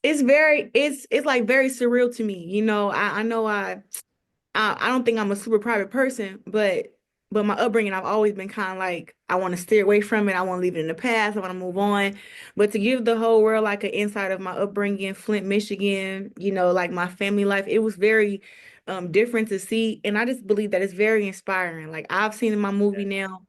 it's like very surreal to me. I know I don't think I'm a super private person, but my upbringing, I've always been kind of like I want to steer away from it. I want to leave it in the past. I want to move on. But to give the whole world like an insight of my upbringing, Flint, Michigan, like my family life, it was very different to see. And I just believe that it's very inspiring. Like I've seen in my movie now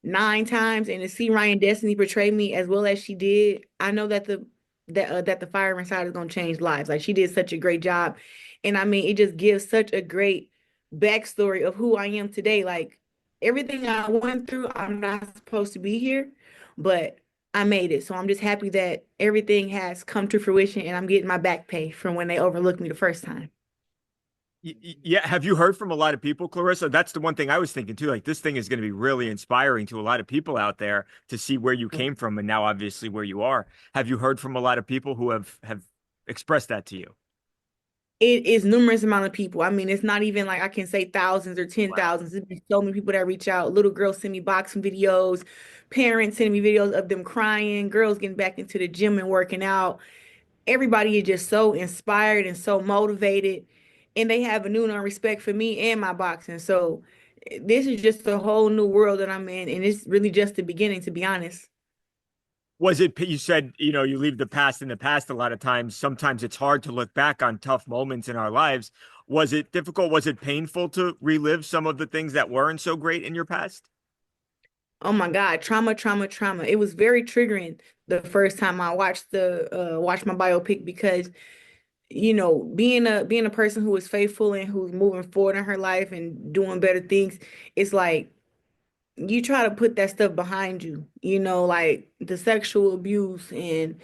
9 times, and to see Ryan Destiny portray me as well as she did, I know that the fire inside is gonna change lives. Like she did such a great job, and I mean, it just gives such a great backstory of who I am today. Like everything I went through, I'm not supposed to be here, but I made it. So I'm just happy that everything has come to fruition, and I'm getting my back pay from when they overlooked me the first time. Yeah, have you heard from a lot of people, Clarissa? That's the one thing I was thinking too. Like this thing is going to be really inspiring to a lot of people out there to see where you came from and now obviously where you are. Have you heard from a lot of people who have expressed that to you? It is numerous amount of people. I mean, it's not even like I can say thousands or ten Wow. thousands. There's been so many people that reach out. Little girls send me boxing videos, parents sending me videos of them crying, girls getting back into the gym and working out. Everybody is just so inspired and so motivated, and they have a new respect for me and my boxing. So this is just a whole new world that I'm in, and it's really just the beginning, to be honest. Was it, you said, you leave the past in the past a lot of times. Sometimes it's hard to look back on tough moments in our lives. Was it difficult? Was it painful to relive some of the things that weren't so great in your past? Oh my God, trauma, trauma, trauma. It was very triggering the first time I watched my biopic because being a person who is faithful and who's moving forward in her life and doing better things, it's like you try to put that stuff behind you, like the sexual abuse and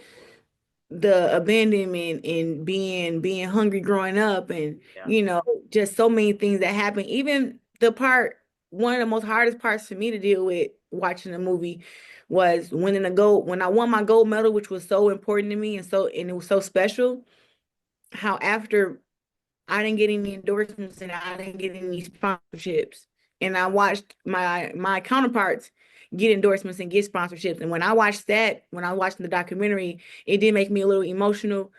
the abandonment and being hungry growing up and Yeah. you know just so many things that happen. Even the part one of the most hardest parts for me to deal with watching the movie was when I won my gold medal, which was so important to me and it was so special. How after I didn't get any endorsements and I didn't get any sponsorships. And I watched my counterparts get endorsements and get sponsorships. And when I was watching the documentary, it did make me a little emotional,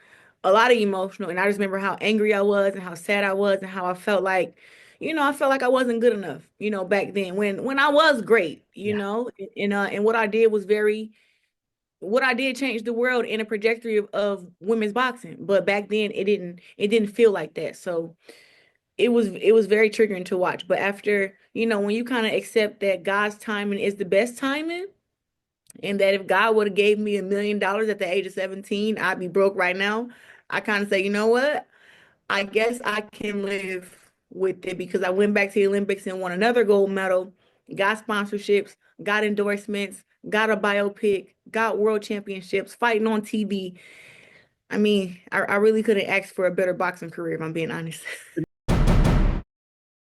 a lot of emotional. And I just remember how angry I was and how sad I was and how I felt like, I felt like I wasn't good enough, back then when I was great, Yeah. and what I did change the world in a trajectory of women's boxing. But back then it didn't feel like that. So it was very triggering to watch. But after, when you kind of accept that God's timing is the best timing, and that if God would have gave me $1 million at the age of 17, I'd be broke right now. I kind of say, you know what? I guess I can live with it because I went back to the Olympics and won another gold medal, got sponsorships, got endorsements, got a biopic, got world championships, fighting on TV. I mean, I really couldn't ask for a better boxing career, if I'm being honest.